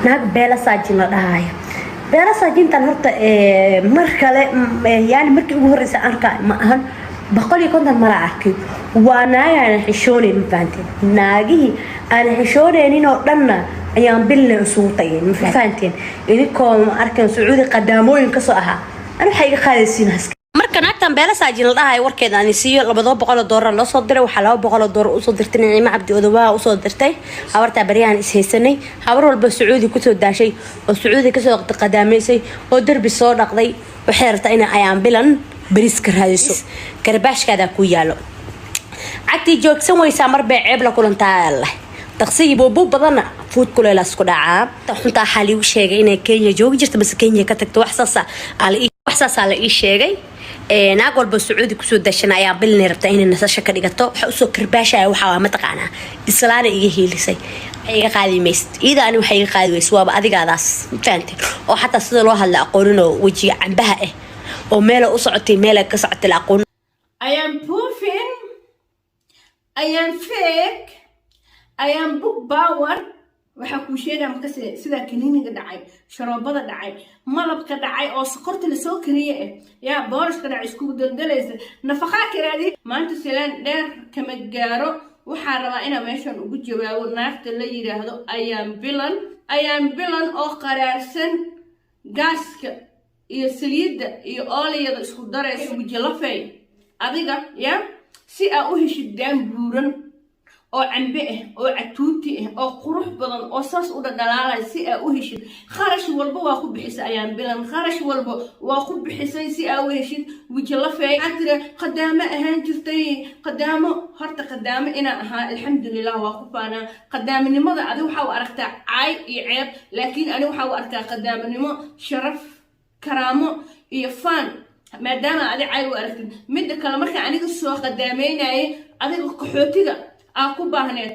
naag beela saajin la dhahayo beela saajintan horta mar kale yani markii ugu horreysay arka ma ahan 150 mara arkay waa naagana xishoonin ma fahanteen naagihii aan xishoonin oo dhanna ayaan bilna isugu tageen ma fahanteen idinkoo arkan Sacuudi qadaamooyin ka soo ahaa أنا حقيقة خالصين marka naagtan beela saajin la dhahay warkeeda aan siiyo $200 loo soo diray waxa $200 u soo dirtay Naciima Cabdi Odowa u soo dirtay habarta bariyaan is haysanay habar walba Sacuudi ku soo daashay oo Sacuudi ka soo qadaamaysay oo darbi soo dhaqday waxay rabtaa in ayaan bilan bariiska raadiso karbaashkaada ku yaalo cagti joogsan waysa mar bay ceeb la kulantaa Allah taqsiyi boobo badana food kuleel isku dhacaa xunta xali u sheegay in Kenya joogi jirta bas Kenya ka tagto wax saas la ii sheegay naag walba Sacuudi ku soo dashanaya bilna rabta in nasasho ka dhigato waxa soo karbaashaya waxa ma taqaana islaana iga heelisay iga qaadimayst iidaani waxa iga qaadiways waaba adigaadaas faanti oo xataa sida loo hadla aqoonino wajiga cambaha oo meel u socotay meel ka socotay aqoon I am proofing I am fake I am book power waxa ku sheegay marka sida kiniiniga dhacay sharoobada dhacay malabka dhacay oo sokorta la soo kariyay ya boorashka dhacay isku daldalaysa nafaqa kiraadi maanta silaan dheer kama gaaro waxa rabaa ina meeshan ugu jawaabo naagta la yiraahdo ayaan bilan oo qaraarsan gaaska iyo saliidda iyo ooliyada isku daraysa wajilafay adiga ya si aa u heshid daan buuran oo cambe oo catuuti oo qurux badan oo saas u dhadhalaalay si aa u heshid kharash walba waa ku bixisay ayaan bilan kharash walba waa ku bixisay si aa u heshid wajilafay adra qadaamo ahaan jirtay qadaamo horta qadaamo ina ahaa alxamdulillah waa ku faana qadaaminimada adi waxa u aragtaa caay iyo ceeb laakiin ani waxa u arkaa qadaaminimo sharaf karaamo iyo faan maadaama adi caay u aragtid mid kale marka aniga soo qadaameynay adiga qaxootiga aku baahneed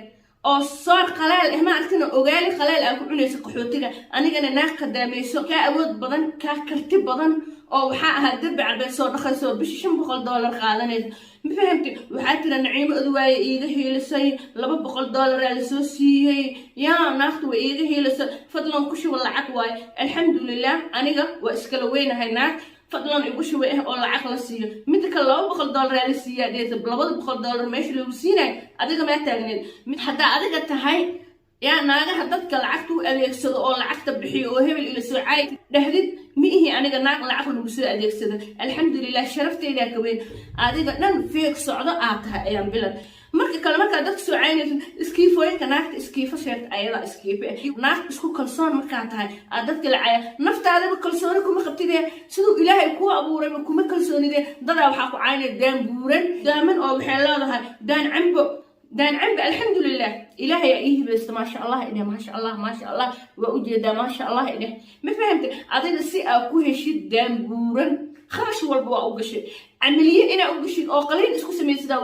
oo soor qalaal ma aragtina ogaali qalaal aku cunaysa qaxootiga anigana naag qadaamayso ka awood badan ka karti badan oo waxa ahaa dabbi calbeed soo dhaqayso bishi $500 qaadanaysa ma fahamti waxa tira Naciima Odowa iiga heelisay $200 la soo siiyay yaa naagtu way iiga heelisay fadlan ku shuba lacag waay alxamdulillah aniga waa iskala weynahay naag fadlan igu shuba oo lacag la siiyo mid ka $200 la siiyaa deeta $200 meesha lagu siinay adiga ma taagneed mid hadaa adiga tahay yaa naagaha dadka lacagtu adeegsado oo lacagta bixiyo oo hebel ila soo caay dhahdid miihi aniga naag lacag lagu soo adeegsado alxamdulillah sharafteeda ka weyn adiga dhan feek socdo aad tahay ayaan bilan marka kale marka dadka soo caynayso iskiifooyinka naagta iskiifo sheegta ayada iskiife naag isku kalsoon marka tahay dadka la caaya naftaada kalsoon kuma qabtidee sidoo ilaahay ku abuuray kuma kalsoonidee dada waxa ku caynay daan buuran daaman oo waxay leedahay دان عمب الحمد لله إلهي إيه بس ما شاء الله إله ما شاء الله وأجد ما شاء الله إله ما فهمت أعطينا السئة كوه شيء دان بورن خرش والبوا أوجش عملية أنا أوجش أو قليل إسكو سميت ده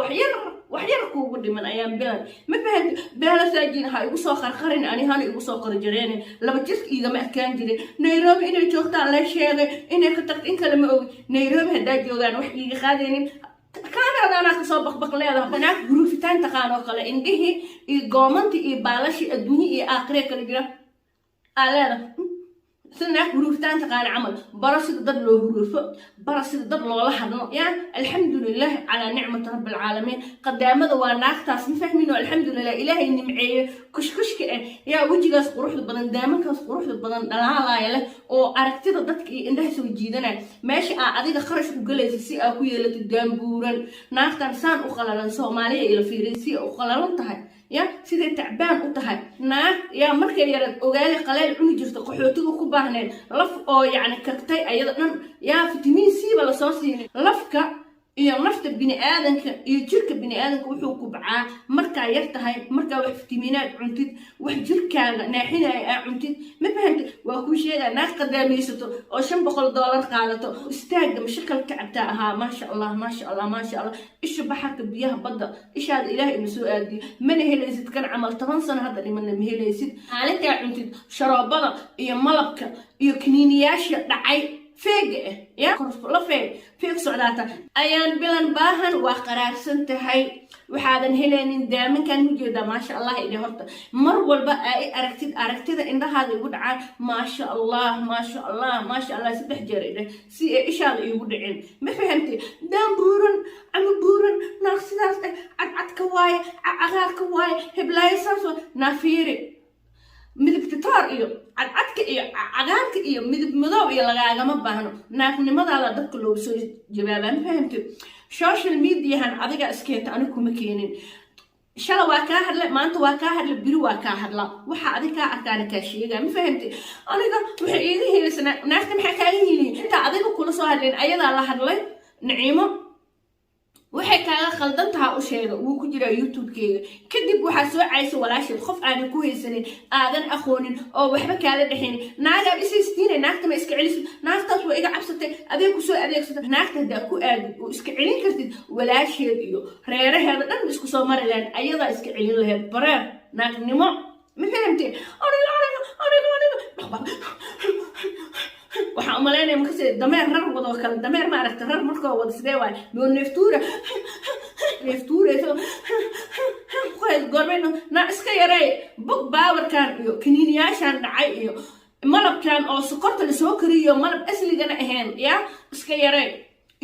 وحير كوه قدي من أيام بلاد ما فهمت بهلا ساجين هاي وصو خرخرين أنا هاني وصو قرجرين لما جسك إذا ما كان جري نيروبي إنه جوكت على شيء إنه كترت إن كلمة نيروبي هدا جوغان وحكي خادين كان هذا أنا كسب بقليله هناك جروفتان تقانو قلا إنجه الجومنتي بالاشي الدنيا آخره كل جرا على سنة جروفتان تقان عمل براسك ضد له جروف براسك ضد له لحظة يعني الحمد لله على نعمة رب العالمين قدام ذا وناك تاسم فهمينه الحمد لله إلهي إني معي كش كأن يا وجهك صقروح البدن دامك صقروح البدن لا يله أو أركتي ضدك إنه سوي جيدنا ماشي أعطيك خرج وقلت سي أكوي اللي تدام بورن ناك تنسان وخلالن سومالية إلى فيرنسي وخلالن تهاي يا سيدي تعبان وتهاي ناك يا مركي يرد وقالي قليل عمي جرت قحوتك وكباهنين لف أو يعني كرتي أيضا يا فيتامين سي ولا صوصي لفكا iyo nafta bini aadanka iyo jirka bini aadanka wuxuu ku bacaa marka yar tahay marka wax fitamiinaad cuntid wax jirkaaga naaxinay cuntid ma fahamtid waa ku sheegaa naag qadaamaysato oo $500 qaadato istaaga mashakal ka cabta ahaa ma sha Allah isha baxarka biyaha badda ishaad ilaahay ima soo aadiyo mana helaysid kan camal 10 sano hadda dhiman ma helaysid maalinta cuntid sharoobada iyo malabka iyo kiniiniyaasha dhacay فيق يا كرس لا فيق سعداتا أيان بلان باهن وقرار سنتهي وحادن هلين دائما كان موجودة ما شاء الله إلي هرتا مر والبا أركتد إن هذا يقول ما شاء الله ما شاء الله ما شاء الله سبح جريدة سي إيش هذا يقول عين ما فهمتي دام بورن عم بورن ناقص عد كواي عغار كواي هبلاي ساسو نافيري midab titaar iyo cadcadka iyo cagaarka iyo midab madow iyo lagaagama baahno naaqnimadaada dadka loo soo jawaabaan fahamtay social media-han adiga iskeenta anigu kuma keenin shala waa ka hadla maanta waa ka hadla biri waa ka hadla waxa adiga arkaan ka sheegaa ma fahamtay aniga waxa iiga heeysana naaqta maxaa kaaga yili inta adiga kula soo hadleen ayadaa la hadlay naciimo waxay kaaga khaldan tahay u sheega wuu ku jiraa youtube-keega kadib waxaa soo caysa walaasheed qof aanan ku haysanin aadan aqoonin oo waxba kaala dhexaynin naagaad isaystiinay naagta ma iska celisid naagtaas waa iga cabsatay adeeg ku soo adeegsatay naagta haddaa ku aadid oo iska celin kartid walaasheed iyo reeraheeda dhan isku soo mari lahayd ayadaa iska celin lahayd bareer naagnimo ma fahamtee waxaan u maleynayaa markaas dameer rar wado kale dameer ma aragta rar markoo wada sidee waay loo neeftuura goormayno na iska yarey bog baawarkan iyo kaniiniyaashan dhacay iyo malabkan oo sokorta lasoo kariyo malab asligana ahayn ya iska yarey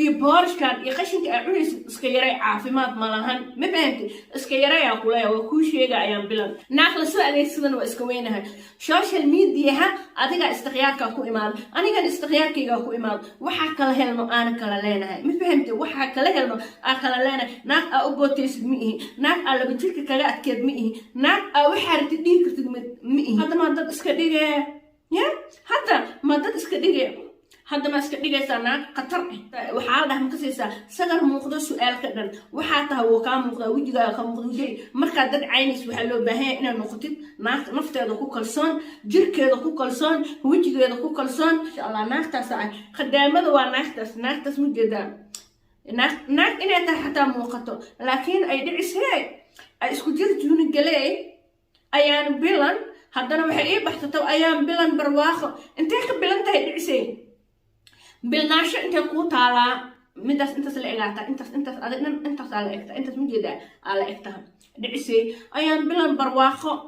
iyo boorashkan iyo qashinka ay cunaysid iska yarey caafimaad ma lahan ma fahamtay iska yareyaa kuleeya waa kuu sheega ayaan bilan naaq la soo adeegsadana waa iska weynahay social media-ha adiga istikhyaarkaa ku imaada anigan istikhyaarkaygaa ku imaada waxaa kala helno aana kala leenahay ma fahamtay waxaa kala helno aa kala leenahay naag aa u bootaysid ma ihi naag aa laba jirka kaga adkeed ma ihi naag aa waxaa ratid dhihi kartid ma ihi hadda maa dad iska dhige ya hadda maa dad iska dhige hadda ma iska dhigaysaa naag khatar ah waxaa la dhaha makasaysaa sagar muuqdo su-aalka dhan waxaa tahay wuu kaa muuqdaa wejigaaga ka muuqda wejay markaad dad caynaysa waxaa loo baahan yahay inaad noqotid naag nafteeda ku kalsoon jirkeeda ku kalsoon wejigeeda ku kalsoon insha allah naagtaas ah khadaamada waa naagtaas ma jeedaa naag inay tahay xataa muuqato laakiin ay dhicisee ay isku jir juuni galee ayaan bilan haddana waxay ii baxsato ayaan bilan barwaaqo intee ka bilan tahay dhicisee بالناشئ أنت قوت على أنت سلعت أنت على إكتا أنت مجد على إكتها دعسي أيام بلان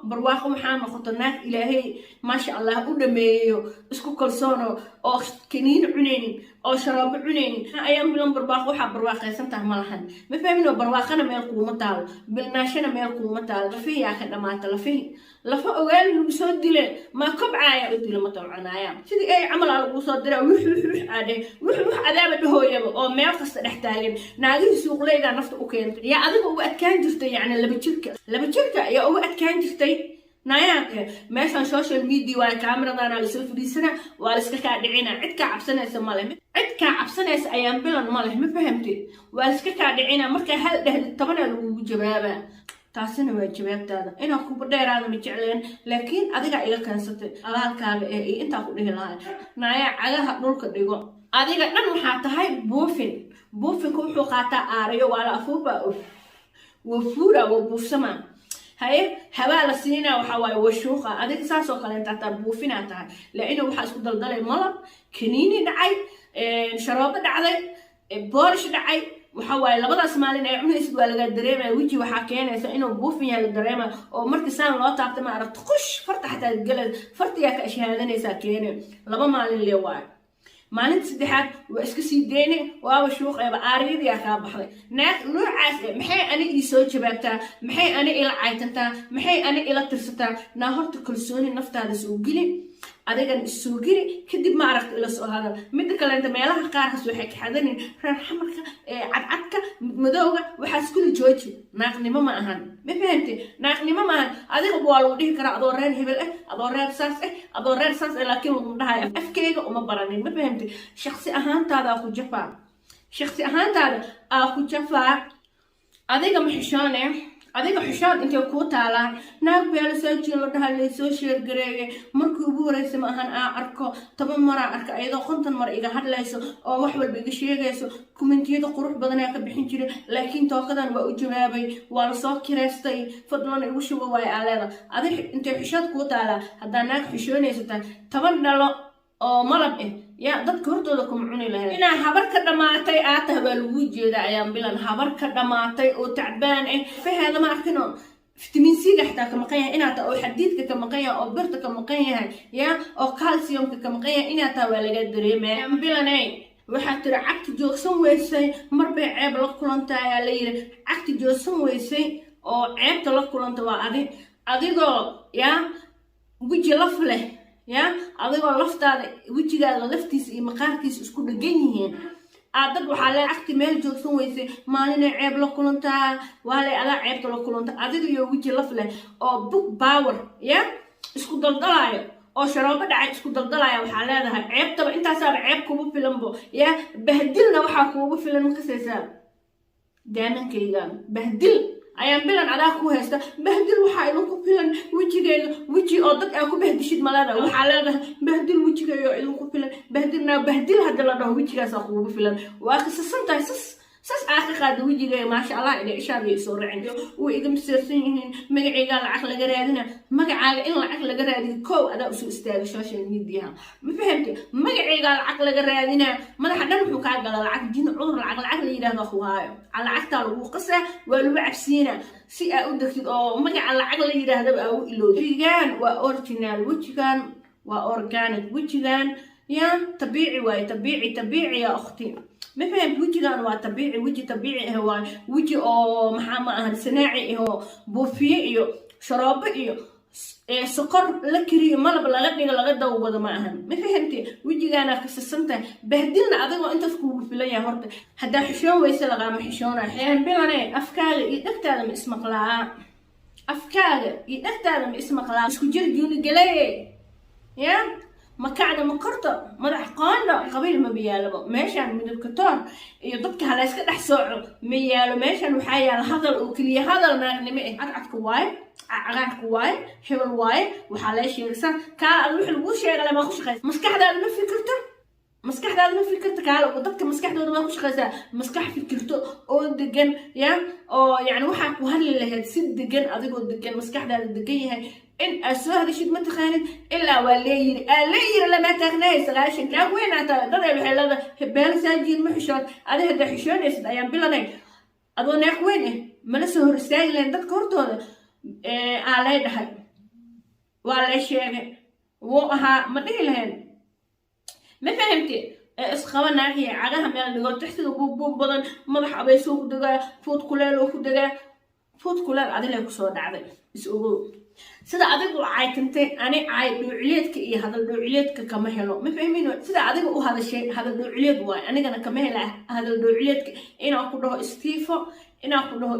برواخو محامة خطناك إلهي ما شاء الله ودميو اسكو كلسونو أو كنين عنيني أو شراب عنيني أيام بلان برواخو حاب برواخي سنتها ملحن ما فهمنا برواخنا ما يلقو مطال بالناشئنا ما يلقو مطال فيه يا أخي ما تلفيه لفا أوغال نبسود دي ما كبعايا ودي لما طلعنايا سيدي أي عمل على بوصاد دي وح عذابة هو يبا أو ما يقصد نحتاجين ناقل سوق ليدا نفط أوكين يا أذب أوقات كان جفتي يعني لبتشركة يا أوقات كان جفتي ناياك مثلا سوشيال ميديا ولا كاميرا دانا لسوي في سنة ولا سكاكا دعينا عدك عبسنا يسمى عدك عبسنا يس أيام بلان ماله ما فهمتي ولا سكاكا دعينا مركا هل ده طبعا لو جبابة taasina waa jawaabtaada inaa ku dheeraada ma jecleen laakiin adiga iga kansatay alaalkaaga ee intaa ku dhihi lahaa naaya cagaha dhulka dhigo adiga dhan waxaa tahay buufinka wuxuu qaataa aarayo waa la afuuba wafuura waa buufsama haye habaa la siinaa waxaa waaye washuuqa adiga saasoo kale intaa buufinaa tahay laina waxaa isku daldalay malab kaniini dhacay sharoobo dhacday boorish dhacay وحواي لبدا سمالين أي عمري سوى لقى دريمة ويجي وحكينا إنه بوفين على الدريمة أو مركزان لا تعبت ما عرفت خش فرت حتى الجلد فرت ياك أشياء هذين ساكينة لبا مالين اللي واعي مالين تسدحات واسكسي ديني وأول شوق يبقى أريد يا خاب بحري نوع عسل محي أنا يسوي شبابتا محي أنا إلى عيتنتا محي أنا إلى ترستا نهرت كل سوني نفط هذا سوقلي adigan isoo giri kadib ma aragto ila soo hadal mid kale inta meelaha qaarkaas waxay ka xadanin reer xamarka cadcadka madowga waxa isku jooji naaqnimo ma ahan ma fahamtay naaqnimo ma ahan adiga waa lagu dhihi karaa adoo reer hebel adoo reer saas laakiin lagu dhahay afkeyga uma baranin ma fahamtay shakhsi ahaantaada ku jafaa adiga ma xishoone adiga xishood intee kuu taalaa naag beela soo jiin la dhaha laysoo sheergareeye markii ugu horeysa ma ahan aa arko 10 maraa arka ayadoo 50 mar iga hadlayso oo wax walba iga sheegayso kumentiyada qurux badan ayaa ka bixin jiray laakiin tookadan waa u jawaabay waa la soo kireystay fadlan igu shubo waay aalada adiga intee xishood kuu taalaa haddaa naag xishoonaysataa 10 dhalo oo malab ya dadka hortooda kuma cuni lahayd inaa habar ka dhamaatay aad tahay baa lagu jeedaa ayaan bilan habar ka dhamaatay oo tacbaan faheeda ma arkino فيتامين سي حتى كما قيا إنا تا أو حديد كما قيا أو برت كما قيا يا أو كالسيوم كما قيا إنا تا ولا قدري ما بلاني وحتى عكت جوسون ويسي مربع عيب لقلنتا يا لير عكت جوسون ويسي أو عيب لقلنتا وأدي أديكو يا وجه لفله يا أديكو لفتا وجه قال لفتيس مقاركيس اسكو دقينيين dad waxaa lee cagti meel joogsan weyse maalina ceeb la kulantaa waale adaa ceebta la kulanta adiga iyo wiji laf leh oo book power ya isku daldalaayo oo sharoobo dhacay isku daldalaayo waxaa leedahay ceebtaba intaasaaba ceeb kugu filanbo ya bahdilna waxaa kuugu filan makasaysaa daamankayga bahdil ayaan bilan adaa ku haysta bahdil waxaa idinku filan wejigeega weji oo dad aa ku bahdishid malada waxaa leedahay bahdil wejigeega oo idinku filan bahdilna bahdil hadda la dhaho wejigaasaa kuugu filan waa kasasantahay sas aa ka qaada wejigeega maasha allah ina ishaadii soo racin way iga masiirsan yihiin magacaygaa lacag laga raadina magacaaga in lacag laga raadiyo kow adaa usoo istaaga social mediaha ma fahamte magacaygaa lacag laga raadina madaxa dhan wuxuu kaa gala lacag jin cudur lacag la yidhaahdo ku haayo lacagtaa lagu qasaa waa lagu cabsiina si aa u degtid oo magaca lacag la yidhaahdaba aa u ilowda wejigaan waa original wejigaan waa organic wejigaan يا طبيعي واي طبيعي يا أختي ما فهمت وجهنا waa طبيعي وجه طبيعي هو وجه أو محمد صناعي هو بوفيه iyo شراب iyo سكر لكري ملب laga dawbado ma ahan ma fahamtay wajigana kasasanta bahdilna adiga inta isku filaya horta hada xishoon weyse laga ma xishoona xeen bilane afkaaga iyo dhagtaada ma ismaqlaa afkaaga iyo dhagtaada ma ismaqlaa isku jir jooni galay ya مكعدة مكرتة مدح قانا قبيل ما بيالبو ماشان من الكتار يضبط على اسكت احسوع ميالو ماشان وحيا هذا وكلي هذا المغنمي عقعد كواي عقعد كواي حول واي وحالاش يرسان كان اروح الوشي لما اخش خيس مسكح هذا ما فكرته مسكح هذا ما فكرته قالوا وضبط مسكح هذا ما اخش خيس مسكح فكرته او دقن يا او يعني وحك وهل اللي سد دقن اديقو دقن مسكح هذا دقن إن أسوأ شيء ما تخيل إلا والليل لما تغني سلاش لا وين أنت ضرب الحلا هبال ساجين محشر هذا حشون يسد أيام بلاني أظن يا وين ما نسهر الساق لين تذكرته على ده ولا شيء وها ما تقولهن ما فهمتي اسخوانا هي عجها من اللي قلت تحت بوب بدن مضح أبي سوق دقة فوت كلال وفوت دقة فوت كلال عدل يكسر عدل يسوقوا sida adigu caaytantay ani caay dhuucileedka iyo hadal dhuucileedka kama helo ma fahmin sida adigu u hadashay hadal dhuucileed waay anigana kama hela hadal dhuucileedka inaan ku dhaho istiifo inaan ku dhaho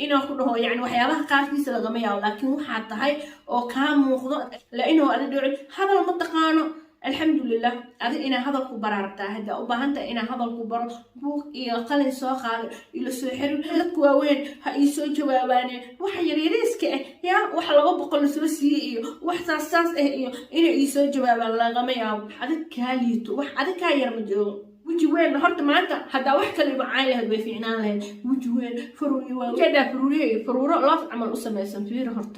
inaan ku dhaho yani waxyaabaha qaarkiisa lagama yaabo laakiin waxaa tahay oo kaa muuqdo la inuu adi dhuucil hadal ma taqaano الحمد لله أدي إنا هذا الكبار هذا وبهنت إنا هذا الكبار بوك يقلن ساقال إلى سحر لك وين هيسو جواباني وحيري ريسك يا وحلا بقول سوسي وحساس إنا يسو جوابان لا غمياو هذا كاليتو هذا كاير مجو وجوين هرت معك هذا وحكي اللي معايا هذا في عنان له وجوين فروري وكذا فروري لا عمل أسمى سنفير هرت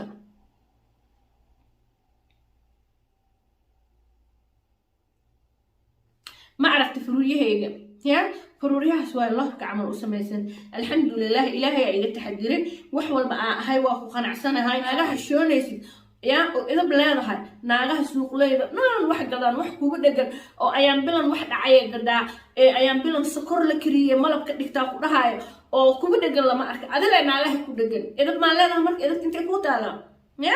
ما عرفت فرويه هيجا يا فرويه سواء الله كعمل أسميسن الحمد لله إلهي إذا تحدرين وحول بقى هاي واخو قنع سنة هاي ناقها الشون يسي يا إذا بلاده هاي ناقها السوق ليدا نان واحد قدان واحد كوبدقن أو أيام بلن واحد عايق قدا أيام بلن سكر لكريه ملب كدكتا هاي أو كوبدقن لما أرك أدلا ناقها كوبدقن إذا ما لاده مرك إذا كنت كوتالا يا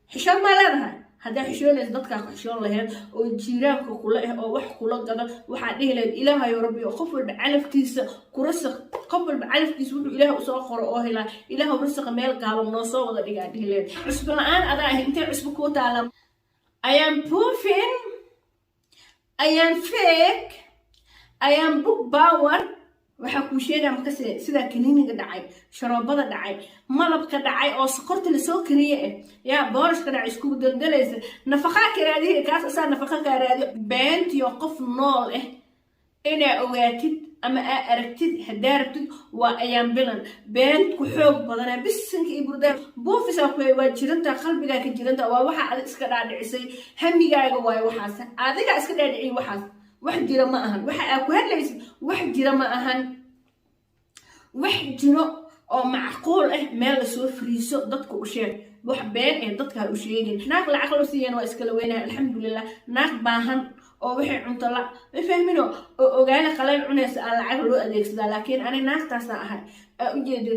حشام ما لاده هاي هذا حشون يصدق حشون لهن وجيرانك كله أو وح كله قدر وحده لين إله يا ربي وخفر بعلف كيس كرسخ قبل بعلف كيس ودو إله وصاخر أهلا إله ورسخ مال قالوا نصا ولا رجع لين عصب الآن أنا أنت عصب كوت على I am proofing I am fake I am book power waxaa ku sheegaa markaas sida kaniiniga dhacay sharoobada dhacay malabka dhacay oo sokorta la soo kariyay yaa boorashka dhacay isku daldalaysa nafaqa ka raadiye kaas asaa nafaqa ka raadiyo beentiyo qof nool إنا أواتد أما أركتد هدارتد وأيام بلن بين كحوب بدنا بس إنك يبردان بوفيس أقوى وجرنتا قلبي جاك جرنتا وواحد على إسكال على عسي همي جاي جواي وحاسة عادي جا إسكال على عي وحاسة واحد جرا ما أهن واحد أكو هالليس واحد جرا ما أهن واحد جرا أو معقول مال سوى فريسو ضدك وشيء وحبين ضدك هالوشيين ناق العقل وسيان وإسكالوينها الحمد لله ناق باهن oo wixii cunto la fahmino ogaana qalay cunaysa aan lacag loo adeegsada laakiin ani naagtaas ahay u jeedo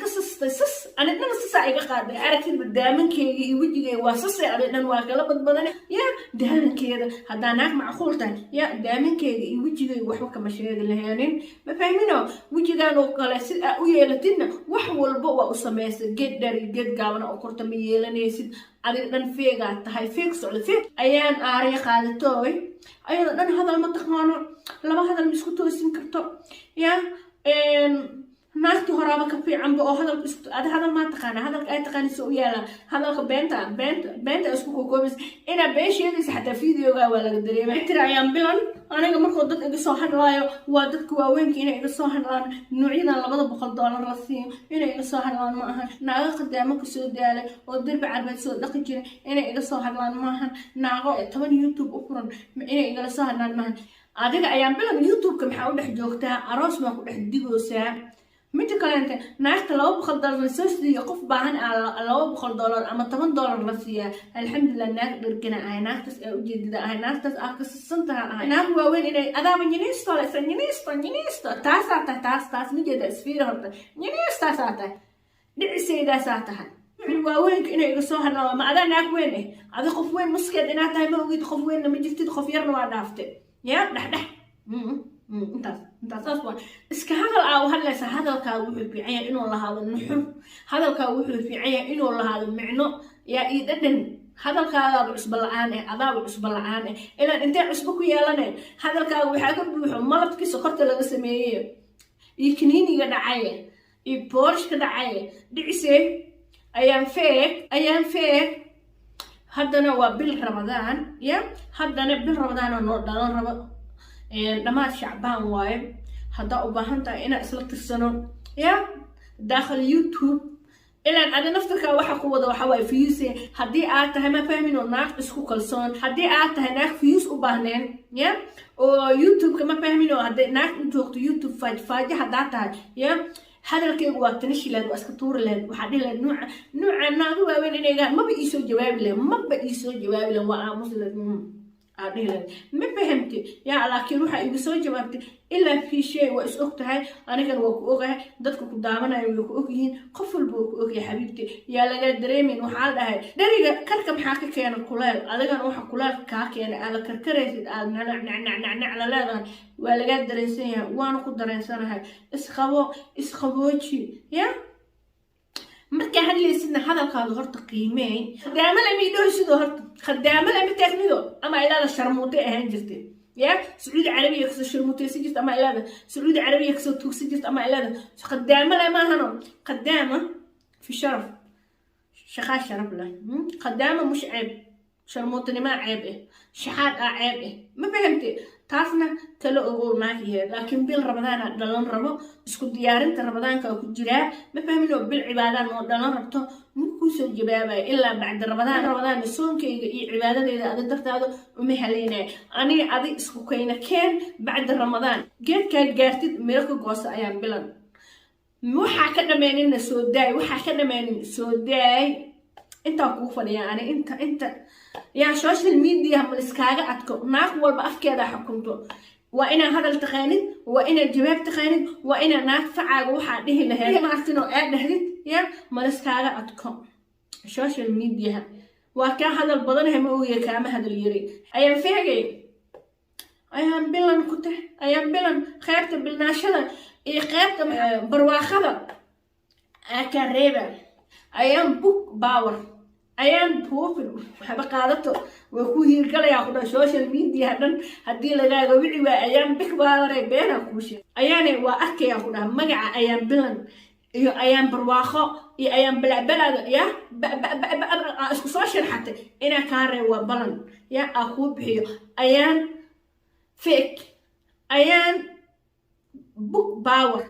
ka sastay sas ani dhan sas iga qaaday aragtid badaaminkeega iyo wajigeyga waa sas ay dhan waa kala badbadan ya daaminkeeda hadaa naag macquul tahay ya daaminkeega iyo wajigeyga waxba kama sheegi lahaanin ma fahmino wajigaan oo kale si u yeelatidna wax walba waa u sameysay geed dhari geed gaaban oo korta ma yeelanaysid adiga dhan feegaa tahay feeg socdo feeg ayaan aariya qaadatooy ayada dhan hadal ma taqaano laba hadal ma isku toosin karto ya naagti horaaba ka fiicanba oo hadal isku hadal ma taqaana hadalka ay taqaanayso u yaala hadalka beenta isku koobis ina been sheegaysa xataa fiidiyoga waa laga dareemay tira ayaan bilan aniga markoo dad iga soo hadlaayo waa dadka waaweynka inay iga soo hadlaan nuucyadan $200 la siiyo inay iga soo hadlaan ma ahan naago qadaamo ka soo daalay oo darbi carbeed soo dhaqi jiray inay iga soo hadlaan ma ahan naago 10 YouTube u furan inay iga soo hadlaan ma ahan adiga ayaan bilan YouTube-ka maxaa u dhex joogtaa aroos ma ku dhex digoosaa mid kale inta naagta $200 la soo siiyo qof baahan $200 ama $10 la siiya alxamdulillah naag dhirgana ay naagtaas ay u jeedida ay naagtaas ka santaha ay naag waaweyn inay adaaba nyinisto taas nijeeda isfiir horta nyinisto saata dhicisayda saataha waaweyn inay iga soo hadlaan ma adaa naag weyn ada qof weyn muskeed inaad tahay ma ogid qof weyn ma jirtid qof yarna waa dhaaftay ya dhax intaas waa iska hadal aa hadlaysa hadalkaaga wuxuu fiican yahay inuu lahaado nuxur hadalkaaga wuxuu fiican yahay inuu lahaado micno yaa ii dhadhan hadalkaagaaba cusbo la-aan adaaba cusbo la-aan ilaan intee cusbo ku yeelaneen hadalkaaga waxaa ka buuxo malabkii sokorta laga sameeyey iyo kiniiniga dhacay iyo boorshka dhacay dhicisee ayaan feeg haddana waa bil ramadaan ya haddana bil ramadaan oo noo dhalan rabo dhammaad shacbaan waaye haddaa u baahan tahay inaa isla tirsano ya daakhil YouTube ilaan adi naftarkaa waxa ku wada waxa waaye fiyuuse haddii aad tahay ma fahmino naag isku kalsoon haddii aad tahay naag fiyuus u baahneen ya oo YouTube-ka ma fahmino haddii naag u joogto YouTube faaji haddaa tahay ya hadalkaygu waa tanishi lahayd waa iska tuuri lahayd waxaa dhihi lahayd nuuca naaga waaweyn inaygaan maba iisoo jawaabi lahayd waa aamusi lahayd ما فهمتي يا لكن روح يقصون جوابتي إلا في شيء وأسأكتها أنا كان وكوجها ضدك قدامنا وكوجين قفل بوك يا حبيبتي يا لقى دريمين وحالها دريجة كركم حاكي كان كلال هذا كان روح كلال كاكي أنا على كركريت نع على لا ولا قد دريسيها وأنا كنت دريسانها إسخبوتشي يا marka hadlaysidna hadalkaadu horta qiimeey khadaamo lama idhooysido horta khadaamo lama taagnido ama ilaada sharmuute ahaan jirtay ya sacuudi carabiya kasoo sharmuuteysi jirta ama ilaada sacuudi carabiya kasoo tuugsi jirta ama ilaada khadaamo lama ahano khadaama fi sharaf shaqaa sharaf leh khadaamo mush ceeb sharmuutanima ceeb shaxaad ceeb ma fahamtay taasna talo ogow maakiye laakiin bil ramadaan dhalan rabo isku diyaarinta ramadaanka ku jira ma fahmino bil cibaadaan oo dhalan rabto ku soo jawaabay ilaa bacda ramadaan soonkayga iyo cibaadadeeda aad dartaado uma haleynay aniga adi isku kayna keen bacda ramadaan geedka gaartid miro ka goosa ayaan bilan waxa ka dhameynina soo daay inta ku fadhiya ani inta يا social media ملسكاجة أتكو ناق والبأفكار حكمته وإنا هذا التقانيد وإنا الجواب تقانيد وإنا ناق فعاق وحده لهذا ما عرفتنو قاعد هذيت يا ملسكاجة أتكو social media وكان هذا البضن هم ويا كام هذا اليري أيام فيجي أيام بلن كته أيام بلن خيبت بالناشلة خيبت برواخذة أكريبة أيام بوك باور ayaan buufin waxba qaadato way ku hiirgalaya ku social media hadan hadii lagaaga wici waa ayaan big baaray beena ku sheeg ayaanay waa arkaya ku dhaha magaca ayaan bilan iyo ayaan barwaaqo iyo ayaan balbalada ya isku soo sharxatay ina ka reey waa balan ya aku bixiyo ayaan fake ayaan book power